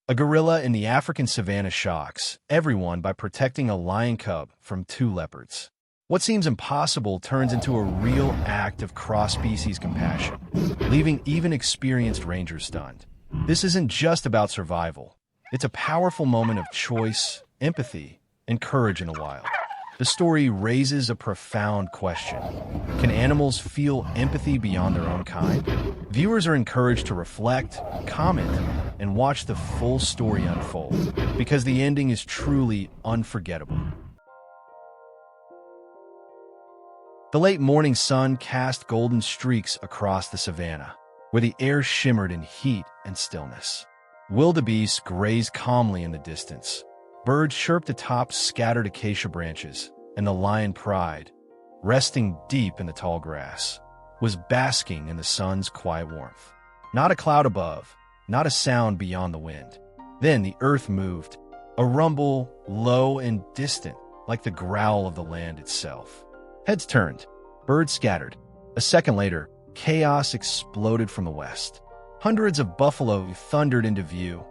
A gorilla in the African savanna shocks everyone by protecting a lion cub from two leopards. What seems impossible turns into a real act of cross-species compassion, leaving even experienced rangers stunned. This isn't just about survival. It's a powerful moment of choice, empathy, and courage in the wild. The story raises a profound question. Can animals feel empathy beyond their own kind? Viewers are encouraged to reflect, comment, and watch the full story unfold, because the ending is truly unforgettable. The late morning sun cast golden streaks across the savanna, where the air shimmered in heat and stillness. Wildebeest grazed calmly in the distance. Birds chirped atop scattered acacia branches, and the lion pride, resting deep in the tall grass, was basking in the sun's quiet warmth. Not a cloud above, not a sound beyond the wind. Then the earth moved, a rumble low and distant, like the growl of the land itself. Heads turned, birds scattered. A second later, chaos exploded from the west. Hundreds of buffalo thundered into view,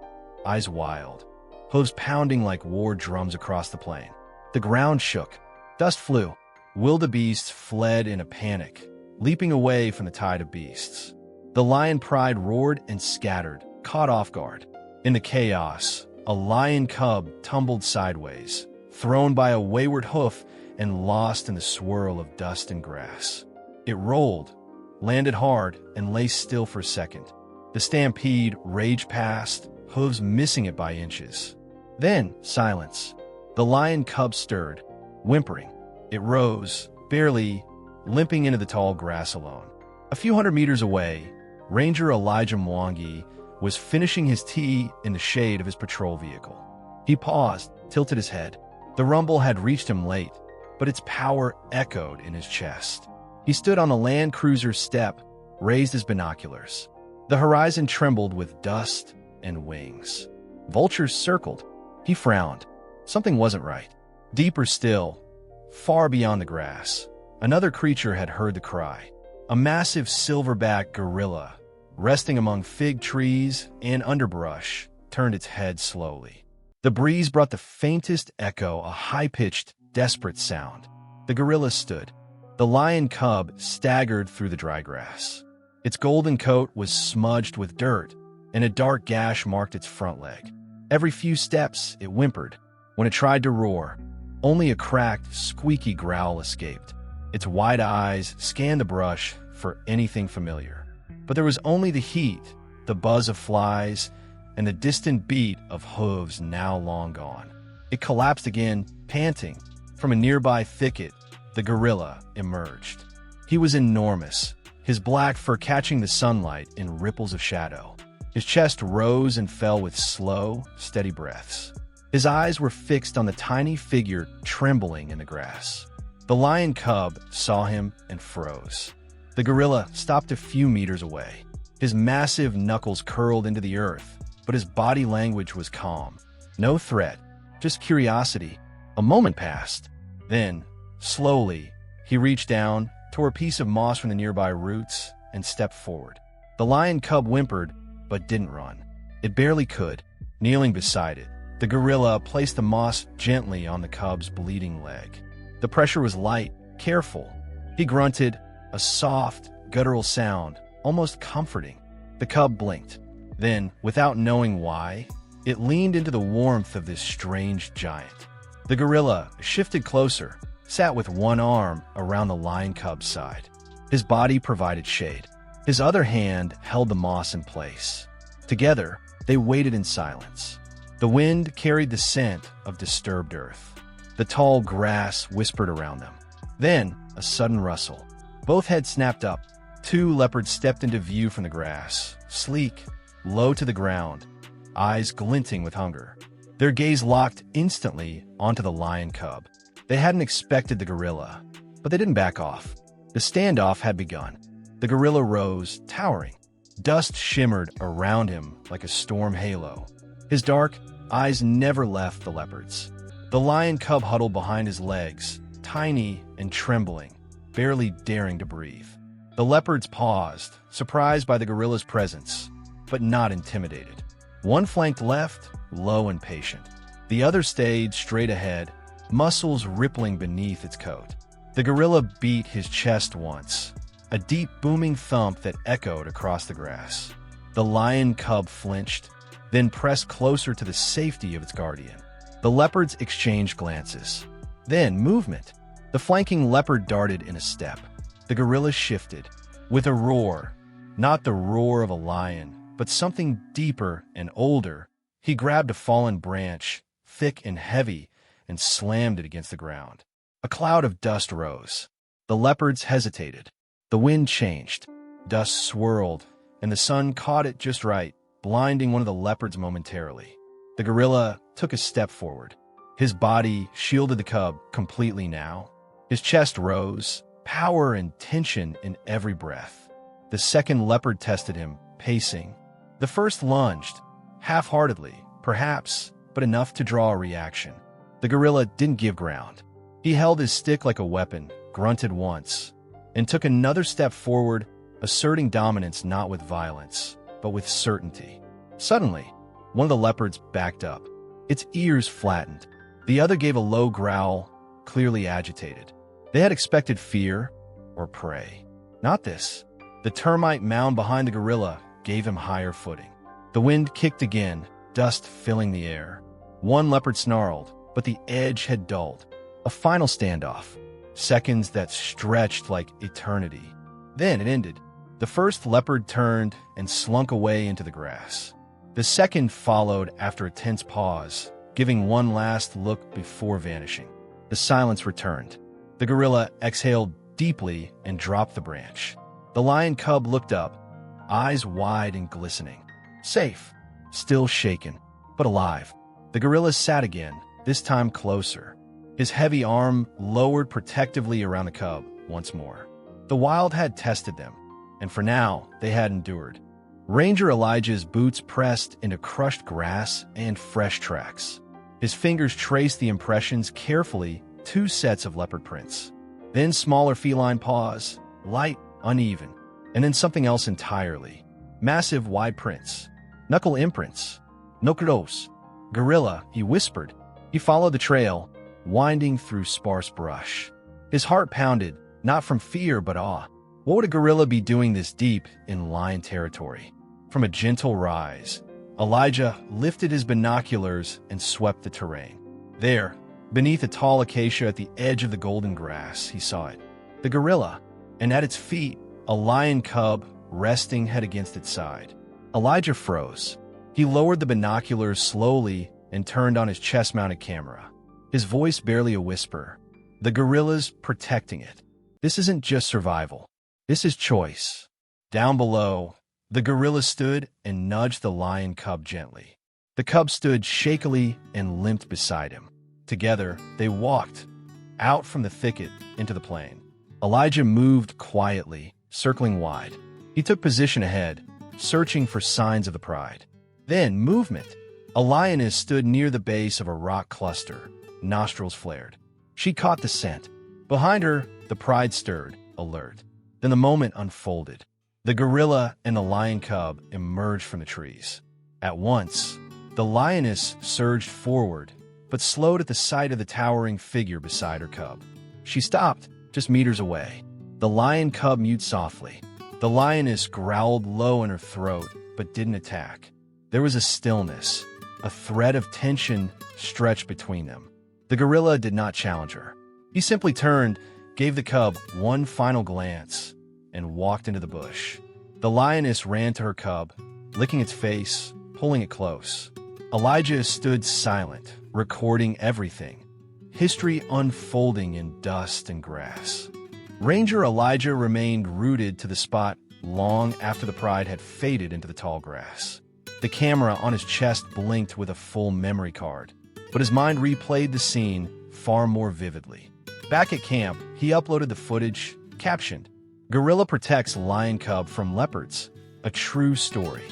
eyes wild, hooves pounding like war drums across the plain. The ground shook, dust flew. Wildebeest fled in a panic, leaping away from the tide of beasts. The lion pride roared and scattered, caught off guard. In the chaos, a lion cub tumbled sideways, thrown by a wayward hoof and lost in the swirl of dust and grass. It rolled, landed hard, and lay still for a second. The stampede raged past, hooves missing it by inches. Then, silence. The lion cub stirred, whimpering. It rose, barely, limping into the tall grass alone. A few hundred meters away, Ranger Elijah Mwangi was finishing his tea in the shade of his patrol vehicle. He paused, tilted his head. The rumble had reached him late, but its power echoed in his chest. He stood on the Land Cruiser's step, raised his binoculars. The horizon trembled with dust and wings. Vultures circled. He frowned. Something wasn't right. Deeper still, far beyond the grass, another creature had heard the cry. A massive silverback gorilla, resting among fig trees and underbrush, turned its head slowly. The breeze brought the faintest echo, a high-pitched, desperate sound. The gorilla stood. The lion cub staggered through the dry grass. Its golden coat was smudged with dirt, and a dark gash marked its front leg. Every few steps, it whimpered. When it tried to roar, only a cracked, squeaky growl escaped. Its wide eyes scanned the brush for anything familiar. But there was only the heat, the buzz of flies, and the distant beat of hooves now long gone. It collapsed again, panting. From a nearby thicket, the gorilla emerged. He was enormous, his black fur catching the sunlight in ripples of shadow. His chest rose and fell with slow, steady breaths. His eyes were fixed on the tiny figure trembling in the grass. The lion cub saw him and froze. The gorilla stopped a few meters away. His massive knuckles curled into the earth, but his body language was calm. No threat, just curiosity. A moment passed. Then, slowly, he reached down, tore a piece of moss from the nearby roots, and stepped forward. The lion cub whimpered, but didn't run. It barely could. Kneeling beside it, the gorilla placed the moss gently on the cub's bleeding leg. The pressure was light, careful. He grunted, a soft, guttural sound, almost comforting. The cub blinked. Then, without knowing why, it leaned into the warmth of this strange giant. The gorilla shifted closer, sat with one arm around the lion cub's side. His body provided shade. His other hand held the moss in place. Together, they waited in silence. The wind carried the scent of disturbed earth. The tall grass whispered around them. Then, a sudden rustle. Both heads snapped up. Two leopards stepped into view from the grass, sleek, low to the ground, eyes glinting with hunger. Their gaze locked instantly onto the lion cub. They hadn't expected the gorilla, but they didn't back off. The standoff had begun. The gorilla rose, towering. Dust shimmered around him like a storm halo. His dark eyes never left the leopards. The lion cub huddled behind his legs, tiny and trembling, barely daring to breathe. The leopards paused, surprised by the gorilla's presence, but not intimidated. One flanked left, low and patient. The other stayed straight ahead, muscles rippling beneath its coat. The gorilla beat his chest once, a deep booming thump that echoed across the grass. The lion cub flinched, then pressed closer to the safety of its guardian. The leopards exchanged glances. Then movement. The flanking leopard darted in a step. The gorilla shifted. With a roar, not the roar of a lion, but something deeper and older, he grabbed a fallen branch, thick and heavy, and slammed it against the ground. A cloud of dust rose. The leopards hesitated. The wind changed. Dust swirled, and the sun caught it just right, blinding one of the leopards momentarily. The gorilla took a step forward. His body shielded the cub completely now. His chest rose, power and tension in every breath. The second leopard tested him, pacing. The first lunged, half-heartedly, perhaps, but enough to draw a reaction. The gorilla didn't give ground. He held his stick like a weapon, grunted once, and took another step forward, asserting dominance not with violence, but with certainty. Suddenly, one of the leopards backed up. Its ears flattened. The other gave a low growl, clearly agitated. They had expected fear or prey. Not this. The termite mound behind the gorilla gave him higher footing. The wind kicked again, dust filling the air. One leopard snarled, but the edge had dulled. A final standoff. Seconds that stretched like eternity. Then it ended. The first leopard turned and slunk away into the grass. The second followed after a tense pause, giving one last look before vanishing. The silence returned. The gorilla exhaled deeply and dropped the branch. The lion cub looked up, eyes wide and glistening. Safe, still shaken, but alive. The gorilla sat again, this time closer. His heavy arm lowered protectively around the cub once more. The wild had tested them, and for now, they had endured. Ranger Elijah's boots pressed into crushed grass and fresh tracks. His fingers traced the impressions carefully, 2 sets of leopard prints. Then smaller feline paws, light, uneven, and then something else entirely. Massive wide prints. Knuckle imprints. Nokados. Gorilla, he whispered. He followed the trail, winding through sparse brush. His heart pounded, not from fear but awe. What would a gorilla be doing this deep in lion territory? From a gentle rise, Elijah lifted his binoculars and swept the terrain. There, beneath a tall acacia at the edge of the golden grass, he saw it. The gorilla, and at its feet, a lion cub resting head against its side. Elijah froze. He lowered the binoculars slowly and turned on his chest-mounted camera. His voice barely a whisper. The gorilla's protecting it. This isn't just survival. This is choice. Down below, the gorilla stood and nudged the lion cub gently. The cub stood shakily and limped beside him. Together, they walked out from the thicket into the plain. Elijah moved quietly, circling wide. He took position ahead, searching for signs of the pride. Then, movement. A lioness stood near the base of a rock cluster, nostrils flared. She caught the scent. Behind her, the pride stirred, alert. Then the moment unfolded. The gorilla and the lion cub emerged from the trees. At once, the lioness surged forward, but slowed at the sight of the towering figure beside her cub. She stopped, just meters away. The lion cub mewed softly. The lioness growled low in her throat, but didn't attack. There was a stillness, a thread of tension stretched between them. The gorilla did not challenge her. He simply turned, gave the cub one final glance, and walked into the bush. The lioness ran to her cub, licking its face, pulling it close. Elijah stood silent, recording everything. History unfolding in dust and grass. Ranger Elijah remained rooted to the spot long after the pride had faded into the tall grass. The camera on his chest blinked with a full memory card, but his mind replayed the scene far more vividly. Back at camp, he uploaded the footage, captioned, "Gorilla protects lion cub from leopards, a true story."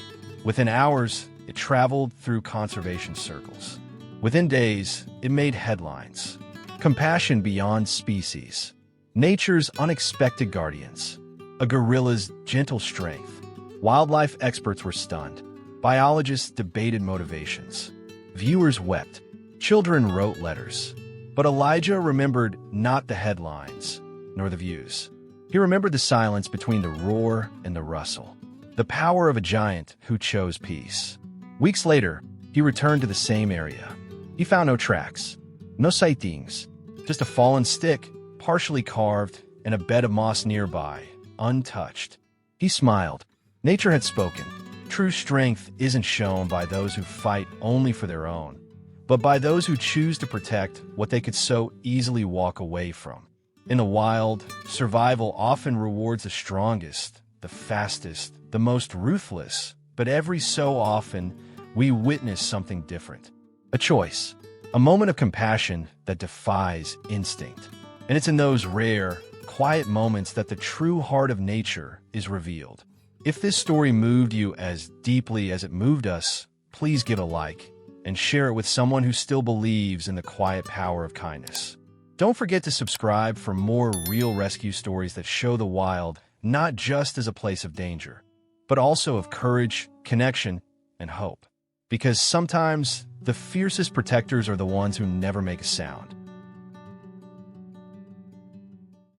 Within hours, it traveled through conservation circles. Within days, it made headlines. Compassion beyond species. Nature's unexpected guardians. A gorilla's gentle strength. Wildlife experts were stunned. Biologists debated motivations. Viewers wept. Children wrote letters. But Elijah remembered not the headlines, nor the views. He remembered the silence between the roar and the rustle. The power of a giant who chose peace. Weeks later, he returned to the same area. He found no tracks, no sightings, just a fallen stick, partially carved, and a bed of moss nearby, untouched. He smiled. Nature had spoken. True strength isn't shown by those who fight only for their own, but by those who choose to protect what they could so easily walk away from. In the wild, survival often rewards the strongest, the fastest, the most ruthless, but every so often, we witness something different. A choice, a moment of compassion that defies instinct. And it's in those rare, quiet moments that the true heart of nature is revealed. If this story moved you as deeply as it moved us, please give a like and share it with someone who still believes in the quiet power of kindness. Don't forget to subscribe for more real rescue stories that show the wild not just as a place of danger, but also of courage, connection, and hope. Because sometimes the fiercest protectors are the ones who never make a sound.